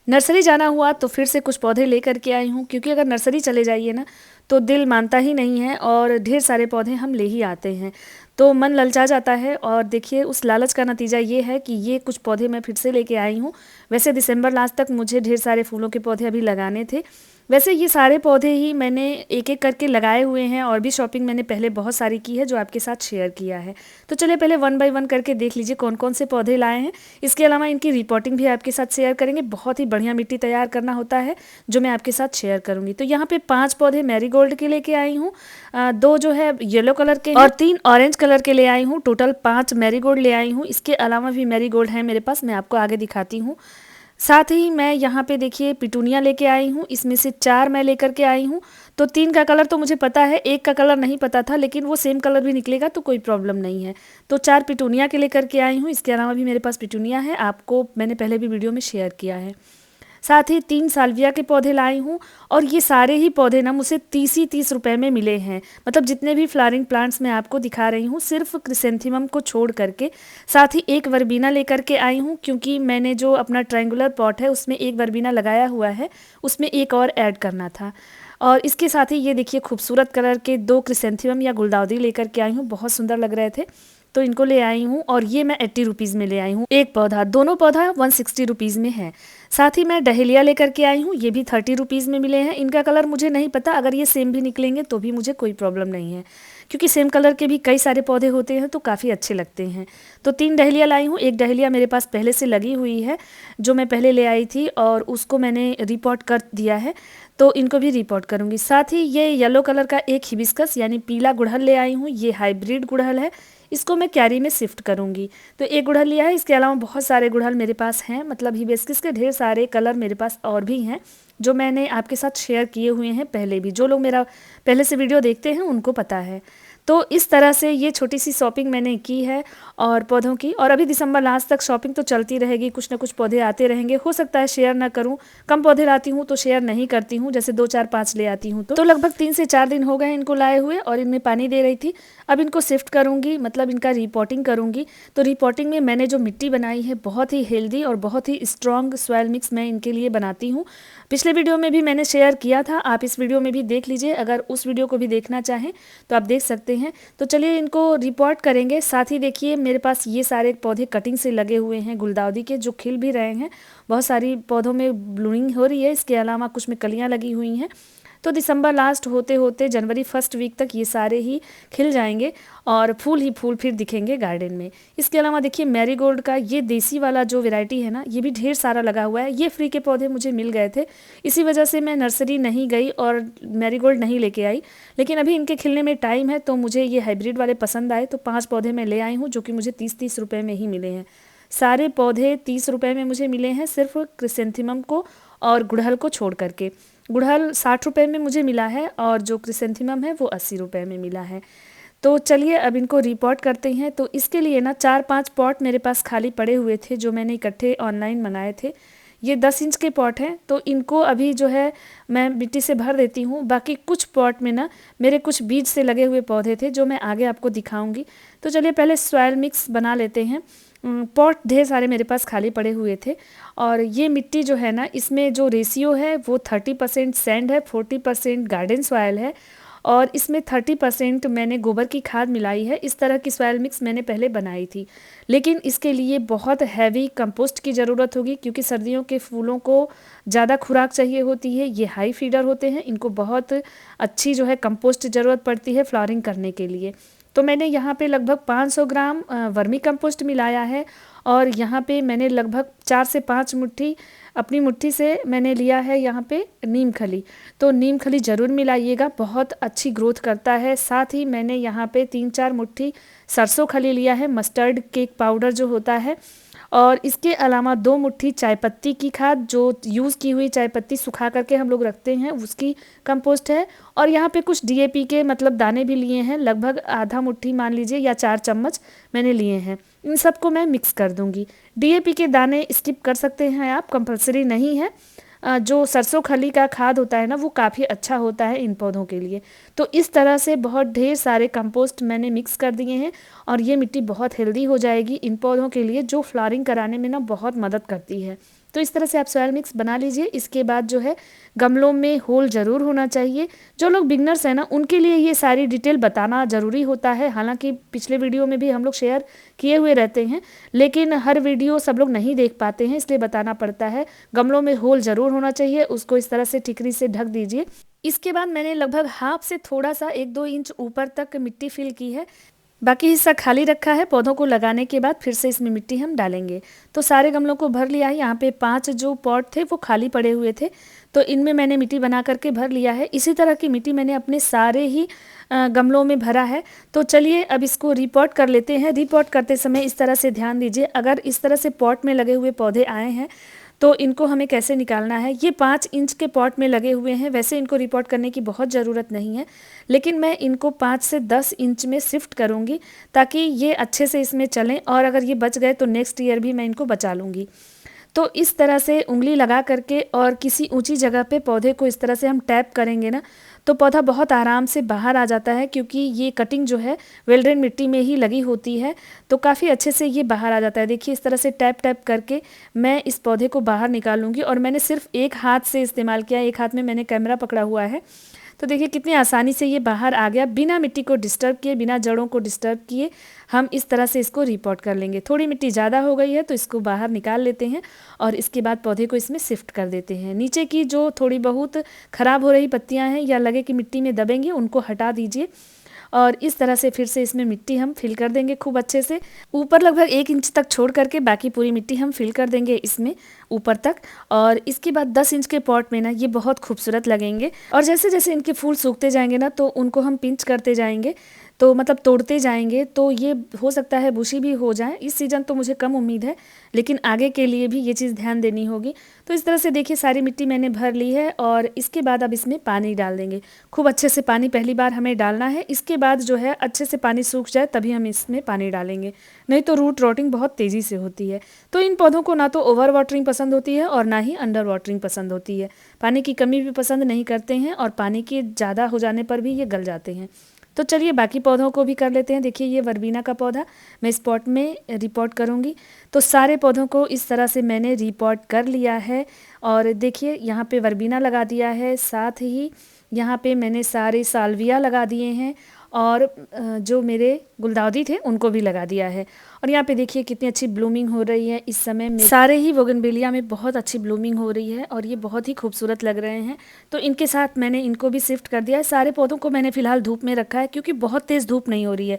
Nursery जाना हुआ तो फिर से कुछ पौधे लेकर के आई हूँ, क्योंकि अगर नर्सरी चले जाइए ना तो दिल मानता ही नहीं है और ढेर सारे पौधे हम ले ही आते हैं, तो मन ललचा जाता है। और देखिए उस लालच का नतीजा ये है कि ये कुछ पौधे मैं फिर से लेके आई हूँ। वैसे दिसंबर लास्ट तक मुझे ढेर सारे फूलों के पौधे अभी लगाने थे। वैसे ये सारे पौधे ही मैंने एक एक करके लगाए हुए हैं, और भी शॉपिंग मैंने पहले बहुत सारी की है जो आपके साथ शेयर किया है। तो चलिए पहले वन बाय वन करके देख लीजिए कौन कौन से पौधे लाए हैं। इसके अलावा इनकी रिपोर्टिंग भी आपके साथ शेयर करेंगे। बहुत ही बढ़िया मिट्टी तैयार करना होता है जो मैं आपके साथ शेयर करूंगी। तो यहाँ पे 5 पौधे मैरीगोल्ड के लेके आई हूँ, 2 जो है येलो कलर के और 3 ऑरेंज कलर के ले आई हूँ। टोटल 5 मैरीगोल्ड ले आई हूँ। इसके अलावा भी मैरीगोल्ड है मेरे पास, मैं आपको आगे दिखाती हूँ। साथ ही मैं यहाँ पे देखिए पिटूनिया लेके आई हूँ। इसमें से 4 मैं लेकर के आई हूँ। तो 3 का कलर तो मुझे पता है, 1 का कलर नहीं पता था, लेकिन वो सेम कलर भी निकलेगा तो कोई प्रॉब्लम नहीं है। तो 4 पिटूनिया के लेकर के आई हूँ। इसके अलावा भी मेरे पास पिटूनिया है, आपको मैंने पहले भी वीडियो में शेयर किया है। साथ ही 3 साल्विया के पौधे लाई हूँ, और ये सारे ही पौधे ना मुझे 30 रुपए में मिले हैं। मतलब जितने भी फ्लावरिंग प्लांट्स मैं आपको दिखा रही हूँ सिर्फ क्रिसेंथेमम को छोड़ करके। साथ ही एक वर्बीना लेकर के आई हूँ, क्योंकि मैंने जो अपना ट्रायंगुलर पॉट है उसमें एक वर्बीना लगाया हुआ है, उसमें एक और ऐड करना था। और इसके साथ ही ये देखिए खूबसूरत कलर के 2 क्रिसेंथेमम या गुलदाउदी लेकर के आई हूँ, बहुत सुंदर लग रहे थे तो इनको ले आई हूँ। और ये मैं 80 रुपीज़ में ले आई हूँ एक पौधा, दोनों पौधा 160 रुपीज़ में है। साथ ही मैं डहेलिया लेकर के आई हूँ, ये भी 30 रुपीज़ में मिले हैं। इनका कलर मुझे नहीं पता, अगर ये सेम भी निकलेंगे तो भी मुझे कोई प्रॉब्लम नहीं है, क्योंकि सेम कलर के भी कई सारे पौधे होते हैं तो काफ़ी अच्छे लगते हैं। तो 3 डहेलिया लाई हूँ। एक डहेलिया मेरे पास पहले से लगी हुई है जो मैं पहले ले आई थी, और उसको मैंने रिपोर्ट कर दिया है, तो इनको भी रिपोर्ट करूँगी। साथ ही ये येलो कलर का एक हिबिस्कस यानी पीला गुड़हल ले आई हूँ। ये हाइब्रिड गुड़हल है, इसको मैं क्यारी में शिफ्ट करूँगी। तो एक गुड़हल लिया है, इसके अलावा बहुत सारे गुड़हल मेरे पास हैं, मतलब हिबिस्कस के ढेर सारे कलर मेरे पास और भी हैं जो मैंने आपके साथ शेयर किए हुए हैं पहले भी। जो लोग मेरा पहले से वीडियो देखते हैं उनको पता है। तो इस तरह से ये छोटी सी शॉपिंग मैंने की है और पौधों की, और अभी दिसंबर लास्ट तक शॉपिंग तो चलती रहेगी, कुछ ना कुछ पौधे आते रहेंगे। हो सकता है शेयर ना करूं, कम पौधे लाती हूं तो शेयर नहीं करती हूं, जैसे 2 4 5 ले आती हूं तो लगभग 3 से 4 दिन हो गए इनको लाए हुए, और इनमें पानी दे रही थी। अब इनको शिफ्ट करूंगी, मतलब इनका रिपोर्टिंग करूंगी। तो रिपोर्टिंग में मैंने जो मिट्टी बनाई है बहुत ही हेल्दी और बहुत ही स्ट्रॉन्ग सॉइल मिक्स मैं इनके लिए बनाती हूँ। पिछले वीडियो में भी मैंने शेयर किया था, आप इस वीडियो में भी देख लीजिए, अगर उस वीडियो को भी देखना चाहें तो आप देख सकते हैं। तो चलिए इनको रिपोर्ट करेंगे। साथ ही देखिए मेरे पास ये सारे पौधे कटिंग से लगे हुए हैं गुलदाउदी के, जो खिल भी रहे हैं। बहुत सारी पौधों में ब्लूइंग हो रही है, इसके अलावा कुछ में कलियां लगी हुई हैं। तो दिसंबर लास्ट होते होते जनवरी फर्स्ट वीक तक ये सारे ही खिल जाएंगे और फूल ही फूल फिर दिखेंगे गार्डन में। इसके अलावा देखिए मैरीगोल्ड का ये देसी वाला जो वैरायटी है ना, ये भी ढेर सारा लगा हुआ है। ये फ्री के पौधे मुझे मिल गए थे, इसी वजह से मैं नर्सरी नहीं गई और मैरीगोल्ड नहीं लेके आई। लेकिन अभी इनके खिलने में टाइम है, तो मुझे ये हाइब्रिड वाले पसंद आए, तो 5 पौधे मैं ले आई हूँ, जो कि मुझे 30 रुपये में ही मिले हैं। सारे पौधे 30 रुपये में मुझे मिले हैं, सिर्फ क्रिसेंथेमम को और गुड़हल को छोड़ करके। गुड़हल 60 रुपये में मुझे मिला है, और जो क्रिसेंथेमम है वो 80 रुपये में मिला है। तो चलिए अब इनको रिपोर्ट करते हैं। तो इसके लिए ना 4-5 पॉट मेरे पास खाली पड़े हुए थे जो मैंने इकट्ठे ऑनलाइन मंगाए थे। ये 10 इंच के पॉट हैं, तो इनको अभी जो है मैं मिट्टी से भर देती हूँ। बाकी कुछ पॉट में ना मेरे कुछ बीज से लगे हुए पौधे थे जो मैं आगे आपको दिखाऊंगी। तो चलिए पहले सॉइल मिक्स बना लेते हैं। पॉट ढेर सारे मेरे पास खाली पड़े हुए थे, और ये मिट्टी जो है ना इसमें जो रेशियो है वो 30% सैंड है, 40% गार्डन सॉइल है, और इसमें 30% मैंने गोबर की खाद मिलाई है। इस तरह की सॉइल मिक्स मैंने पहले बनाई थी, लेकिन इसके लिए बहुत हैवी कंपोस्ट की ज़रूरत होगी, क्योंकि सर्दियों के फूलों को ज़्यादा खुराक चाहिए होती है। ये हाई फीडर होते हैं, इनको बहुत अच्छी जो है कंपोस्ट ज़रूरत पड़ती है फ्लावरिंग करने के लिए। तो मैंने यहाँ पे लगभग 500 ग्राम वर्मी कंपोस्ट मिलाया है, और यहाँ पे मैंने लगभग 4 से 5 मुट्ठी अपनी मुट्ठी से मैंने लिया है यहाँ पे नीम खली। तो नीम खली ज़रूर मिलाइएगा, बहुत अच्छी ग्रोथ करता है। साथ ही मैंने यहाँ पे 3-4 मुट्ठी सरसों खली लिया है, मस्टर्ड केक पाउडर जो होता है, और इसके अलावा 2 मुट्ठी चाय पत्ती की खाद, जो यूज़ की हुई चाय पत्ती सुखा करके हम लोग रखते हैं उसकी कंपोस्ट है। और यहाँ पे कुछ डीएपी के मतलब दाने भी लिए हैं, लगभग आधा मुट्ठी मान लीजिए या 4 चम्मच मैंने लिए हैं। इन सबको मैं मिक्स कर दूंगी। डीएपी के दाने स्किप कर सकते हैं आप, कंपलसरी नहीं है। जो सरसों खली का खाद होता है ना वो काफ़ी अच्छा होता है इन पौधों के लिए। तो इस तरह से बहुत ढेर सारे कंपोस्ट मैंने मिक्स कर दिए हैं, और ये मिट्टी बहुत हेल्दी हो जाएगी इन पौधों के लिए, जो फ्लावरिंग कराने में ना बहुत मदद करती है। तो इस तरह से आप सॉयल मिक्स बना लीजिए। इसके बाद जो है गमलों में होल ज़रूर होना चाहिए। जो लोग बिगनर्स हैं ना, उनके लिए ये सारी डिटेल बताना ज़रूरी होता है। हालांकि पिछले वीडियो में भी हम लोग शेयर किए हुए रहते हैं, लेकिन हर वीडियो सब लोग नहीं देख पाते हैं, इसलिए बताना पड़ता है। गमलों में होल ज़रूर होना चाहिए। उसको इस तरह से ठिकरी से ढक दीजिए। इसके बाद मैंने लगभग हाफ से थोड़ा सा 1-2 इंच ऊपर तक मिट्टी फिल की है, बाकी हिस्सा खाली रखा है। पौधों को लगाने के बाद फिर से इसमें मिट्टी हम डालेंगे। तो सारे गमलों को भर लिया है। यहाँ पे 5 जो पॉट थे वो खाली पड़े हुए थे, तो इनमें मैंने मिट्टी बना करके भर लिया है। इसी तरह की मिट्टी मैंने अपने सारे ही गमलों में भरा है। तो चलिए अब इसको रिपॉट कर लेते हैं। रिपॉट करते समय इस तरह से ध्यान दीजिए, अगर इस तरह से पॉट में लगे हुए पौधे आए हैं तो इनको हमें कैसे निकालना है। ये 5 इंच के पॉट में लगे हुए हैं, वैसे इनको रिपोर्ट करने की बहुत ज़रूरत नहीं है, लेकिन मैं इनको 5 से 10 इंच में शिफ्ट करूँगी ताकि ये अच्छे से इसमें चलें, और अगर ये बच गए तो नेक्स्ट ईयर भी मैं इनको बचा लूँगी। तो इस तरह से उंगली लगा करके और किसी ऊंची जगह पे पौधे को इस तरह से हम टैप करेंगे ना, तो पौधा बहुत आराम से बाहर आ जाता है, क्योंकि ये कटिंग जो है वेल ड्रेन मिट्टी में ही लगी होती है, तो काफ़ी अच्छे से ये बाहर आ जाता है। देखिए इस तरह से टैप टैप करके मैं इस पौधे को बाहर निकालूंगी, और मैंने सिर्फ एक हाथ से इस्तेमाल किया, एक हाथ में मैंने कैमरा पकड़ा हुआ है। तो देखिए कितनी आसानी से ये बाहर आ गया, बिना मिट्टी को डिस्टर्ब किए, बिना जड़ों को डिस्टर्ब किए। हम इस तरह से इसको रिपोर्ट कर लेंगे। थोड़ी मिट्टी ज़्यादा हो गई है तो इसको बाहर निकाल लेते हैं, और इसके बाद पौधे को इसमें शिफ्ट कर देते हैं। नीचे की जो थोड़ी बहुत ख़राब हो रही पत्तियां हैं या लगे कि मिट्टी में दबेंगी, उनको हटा दीजिए, और इस तरह से फिर से इसमें मिट्टी हम फिल कर देंगे खूब अच्छे से। ऊपर लगभग 1 इंच तक छोड़ करके बाकी पूरी मिट्टी हम फिल कर देंगे इसमें ऊपर तक। और इसके बाद 10 इंच के पॉट में ना ये बहुत खूबसूरत लगेंगे, और जैसे जैसे इनके फूल सूखते जाएंगे ना, तो उनको हम पिंच करते जाएंगे, तो मतलब तोड़ते जाएंगे, तो ये हो सकता है बुशी भी हो जाए। इस सीज़न तो मुझे कम उम्मीद है, लेकिन आगे के लिए भी ये चीज़ ध्यान देनी होगी। तो इस तरह से देखिए सारी मिट्टी मैंने भर ली है, और इसके बाद अब इसमें पानी डाल देंगे। खूब अच्छे से पानी पहली बार हमें डालना है, इसके बाद जो है अच्छे से पानी सूख जाए तभी हम इसमें पानी डालेंगे, नहीं तो रूट रॉटिंग बहुत तेज़ी से होती है। तो इन पौधों को ना तो ओवर वाटरिंग पसंद होती है और ना ही अंडर वाटरिंग पसंद होती है। पानी की कमी भी पसंद नहीं करते हैं, और पानी के ज़्यादा हो जाने पर भी ये गल जाते हैं। तो चलिए बाकी पौधों को भी कर लेते हैं। देखिए ये वर्बीना का पौधा मैं इस पॉट में रिपोर्ट करूँगी। तो सारे पौधों को इस तरह से मैंने रिपोर्ट कर लिया है, और देखिए यहाँ पे वर्बीना लगा दिया है, साथ ही यहाँ पे मैंने सारे साल्विया लगा दिए हैं, और जो मेरे गुलदाउदी थे उनको भी लगा दिया है। और यहाँ पे देखिए कितनी अच्छी ब्लूमिंग हो रही है इस समय में। सारे ही बोगनविलिया में बहुत अच्छी ब्लूमिंग हो रही है, और ये बहुत ही खूबसूरत लग रहे हैं। तो इनके साथ मैंने इनको भी शिफ्ट कर दिया है। सारे पौधों को मैंने फिलहाल धूप में रखा है, क्योंकि बहुत तेज़ धूप नहीं हो रही है,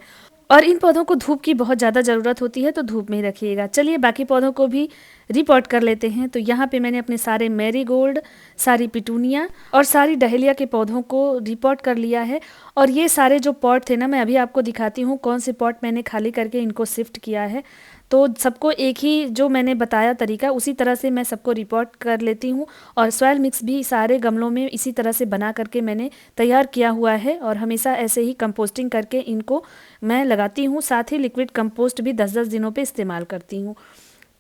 और इन पौधों को धूप की बहुत ज़्यादा ज़रूरत होती है, तो धूप में ही रखिएगा। चलिए बाकी पौधों को भी रिपोर्ट कर लेते हैं। तो यहाँ पे मैंने अपने सारे मैरीगोल्ड, सारी पिटूनिया और सारी डहेलिया के पौधों को रिपोर्ट कर लिया है। और ये सारे जो पॉट थे ना, मैं अभी आपको दिखाती हूँ कौन से पॉट मैंने खाली करके इनको शिफ्ट किया है। तो सबको एक ही जो मैंने बताया तरीका, उसी तरह से मैं सबको रिपोर्ट कर लेती हूँ। और सॉयल मिक्स भी सारे गमलों में इसी तरह से बना करके मैंने तैयार किया हुआ है, और हमेशा ऐसे ही कंपोस्टिंग करके इनको मैं लगाती हूँ। साथ ही लिक्विड कंपोस्ट भी 10-10 दिनों पे इस्तेमाल करती हूँ।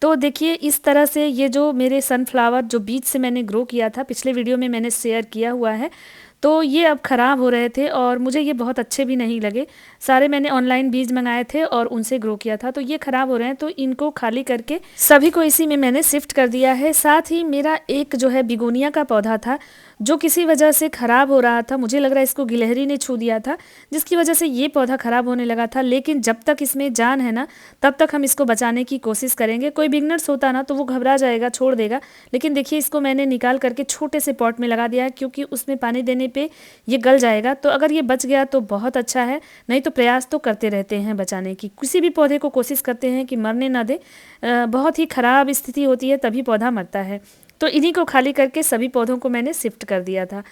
तो देखिए इस तरह से ये जो मेरे सनफ्लावर जो बीज से मैंने ग्रो किया था, पिछले वीडियो में मैंने शेयर किया हुआ है, तो ये अब ख़राब हो रहे थे और मुझे ये बहुत अच्छे भी नहीं लगे। सारे मैंने ऑनलाइन बीज मंगाए थे और उनसे ग्रो किया था, तो ये ख़राब हो रहे हैं। तो इनको खाली करके सभी को इसी में मैंने शिफ्ट कर दिया है। साथ ही मेरा एक जो है बिगोनिया का पौधा था, जो किसी वजह से ख़राब हो रहा था, मुझे लग रहा है इसको गिलहरी ने छू दिया था, जिसकी वजह से ये पौधा ख़राब होने लगा था। लेकिन जब तक इसमें जान है ना, तब तक हम इसको बचाने की कोशिश करेंगे। कोई बिगनर्स होता ना तो वो घबरा जाएगा, छोड़ देगा, लेकिन देखिए इसको मैंने निकाल करके छोटे से पॉट में लगा दिया है, क्योंकि उसमें पानी देने पे ये गल जाएगा। तो अगर ये बच गया तो बहुत अच्छा है, नहीं तो प्रयास तो करते रहते हैं बचाने की। किसी भी पौधे को कोशिश करते हैं कि मरने ना दे, बहुत ही ख़राब स्थिति होती है तभी पौधा मरता है। तो इन्हीं को खाली करके सभी पौधों को मैंने शिफ्ट कर दिया था।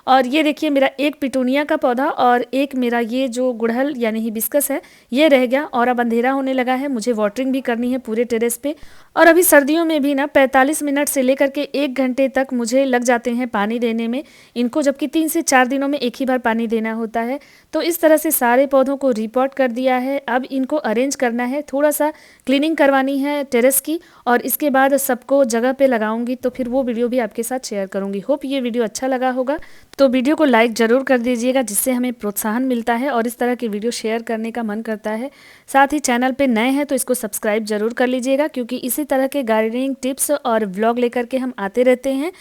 और ये देखिए मेरा एक पिटूनिया का पौधा और एक मेरा ये जो गुड़हल यानी हिबिस्कस है, ये रह गया। और अब अंधेरा होने लगा है, मुझे वाटरिंग भी करनी है पूरे टेरेस पे। और अभी सर्दियों में भी ना 45 मिनट से लेकर के 1 घंटे तक मुझे लग जाते हैं पानी देने में इनको, जबकि 3 से 4 दिनों में एक ही बार पानी देना होता है। तो इस तरह से सारे पौधों को रिपोर्ट कर दिया है। अब इनको अरेंज करना है, थोड़ा सा क्लीनिंग करवानी है टेरेस की, और इसके बाद सबको जगह पे लगाऊंगी, तो फिर वो वीडियो भी आपके साथ शेयर करूंगी। होप ये वीडियो अच्छा लगा होगा। तो वीडियो को लाइक ज़रूर कर दीजिएगा, जिससे हमें प्रोत्साहन मिलता है और इस तरह की वीडियो शेयर करने का मन करता है। साथ ही चैनल पे नए हैं तो इसको सब्सक्राइब ज़रूर कर लीजिएगा, क्योंकि इसी तरह के गार्डनिंग टिप्स और व्लॉग लेकर के हम आते रहते हैं।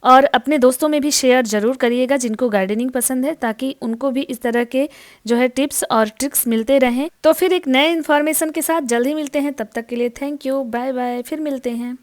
और अपने दोस्तों में भी शेयर ज़रूर करिएगा जिनको गार्डनिंग पसंद है, ताकि उनको भी इस तरह के जो है टिप्स और ट्रिक्स मिलते रहें। तो फिर एक नए इन्फॉर्मेशन के साथ जल्द ही मिलते हैं, तब तक के लिए थैंक यू, बाय बाय, फिर मिलते हैं।